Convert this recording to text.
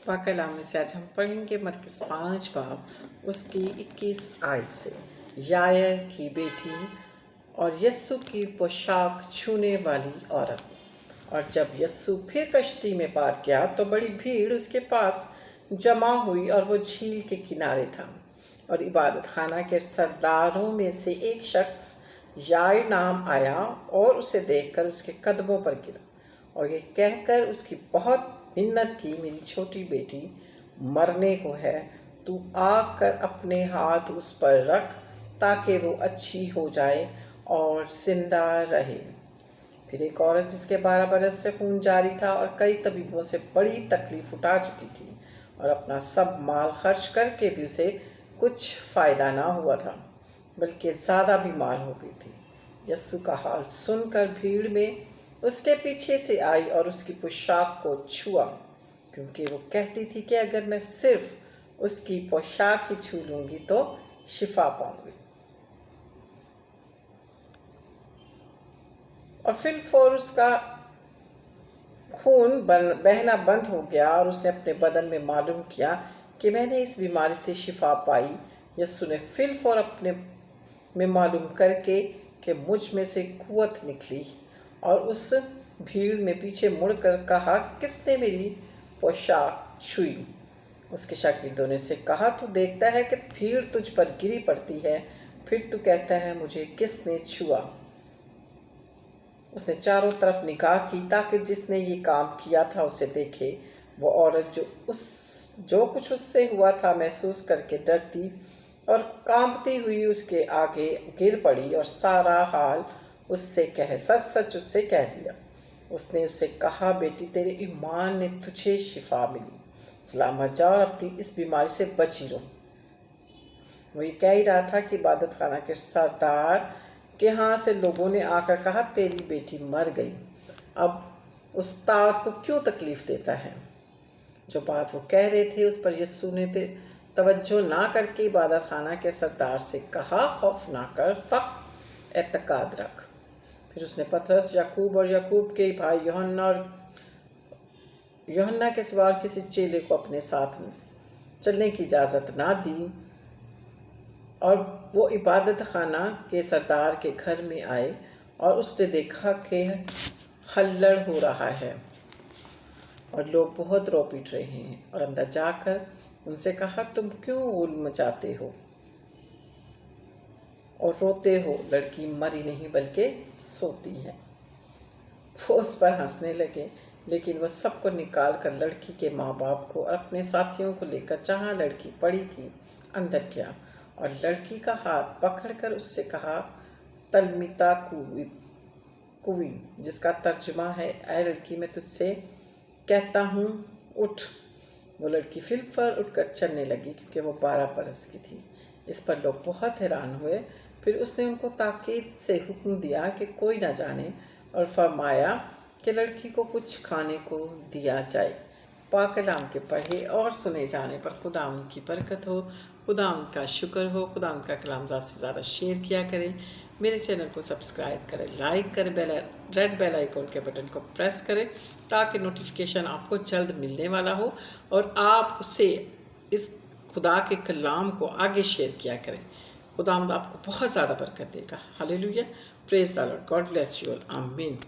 पाक कलाम में से आज हम पढ़ेंगे मरकुस 5 बाब उसकी 21 आयत से। यायर की बेटी और यस्सु की पोशाक छूने वाली औरत। और जब यस्सु फिर कश्ती में पार किया तो बड़ी भीड़ उसके पास जमा हुई और वो झील के किनारे था। और इबादत खाना के सरदारों में से एक शख्स यायर नाम आया और उसे देखकर उसके कदमों पर गिरा और ये कहकर उसकी बहुत मिन्नत की, मेरी छोटी बेटी मरने को है, तू आकर अपने हाथ उस पर रख ताकि वो अच्छी हो जाए और जिंदा रहे। फिर एक औरत जिसके 12 बरस से खून जारी था और कई तबीबों से बड़ी तकलीफ उठा चुकी थी और अपना सब माल खर्च करके भी उसे कुछ फ़ायदा ना हुआ था, बल्कि ज़्यादा बीमार हो गई थी, यस्सु का हाल सुनकर भीड़ में उसके पीछे से आई और उसकी पोशाक को छुआ, क्योंकि वो कहती थी कि अगर मैं सिर्फ उसकी पोशाक ही छू लूँगी तो शिफा पाऊँगी। और फिलफौर उसका खून बहना बंद हो गया और उसने अपने बदन में मालूम किया कि मैंने इस बीमारी से शिफा पाई। यस्सु ने फिलफौर अपने में मालूम करके कि मुझ में से कुव्वत निकली और उस भीड़ में पीछे मुड़कर कहा, किसने मेरी पोशाक छुई? उसके शागिर्दों ने से कहा, तू देखता है कि भीड़ तुझ पर गिरी पड़ती है, फिर तू कहता है मुझे किसने छुआ? उसने चारों तरफ निगाह की ताकि जिसने ये काम किया था उसे देखे। वो औरत जो कुछ उससे हुआ था महसूस करके डरती और कांपती हुई उसके आगे गिर पड़ी और सारा हाल सच सच उससे कह दिया। उसने उससे कहा, बेटी तेरे ईमान ने तुझे शिफा मिली, सलामत जा और अपनी इस बीमारी से बची रहो। वो ये कह ही रहा था कि इबादत खाना के सरदार के यहाँ से लोगों ने आकर कहा, तेरी बेटी मर गई, अब उस्ताद को क्यों तकलीफ देता है? जो बात वो कह रहे थे उस पर यस्सु ने तवज्जो ना करके इबादत खाना के सरदार से कहा, खौफ ना कर, फक्त एतकाद रख। फिर उसने पतरस, याकूब और याकूब के भाई यूहन्ना के सिवा किसी चेले को अपने साथ चलने की इजाज़त ना दी और वो इबादत खाना के सरदार के घर में आए और उसने देखा कि हल्लड़ हो रहा है और लोग बहुत रो पीट रहे हैं, और अंदर जाकर उनसे कहा, तुम क्यों ऊल मचाते हो और रोते हो? लड़की मरी नहीं बल्कि सोती है। वो उस पर हंसने लगे, लेकिन वो सबको निकाल कर लड़की के माँ बाप को और अपने साथियों को लेकर जहाँ लड़की पड़ी थी अंदर गया और लड़की का हाथ पकड़कर उससे कहा, तलमिता कुवी, जिसका तर्जुमा है, ऐ लड़की मैं तुझसे कहता हूँ उठ। वो लड़की फिलफर उठकर चलने लगी, क्योंकि वो 12 बरस की थी। इस पर लोग बहुत हैरान हुए। फिर उसने उनको ताकीद से हुक्म दिया कि कोई ना जाने और फरमाया कि लड़की को कुछ खाने को दिया जाए। पाक कलाम के पढ़े और सुने जाने पर खुदावंद की बरकत हो, खुदावंद का शुक्र हो। खुदावंद का कलाम ज़्यादा से ज़्यादा शेयर किया करें, मेरे चैनल को सब्सक्राइब करें, लाइक करें, रेड बेल आइकॉन के बटन को प्रेस करें ताकि नोटिफिकेशन आपको जल्द मिलने वाला हो और आप उसे इस खुदा के कलाम को आगे शेयर किया करें। खुदावंद आपको बहुत ज़्यादा बरकत देगा। Hallelujah, praise the Lord, God bless you all, आमीन।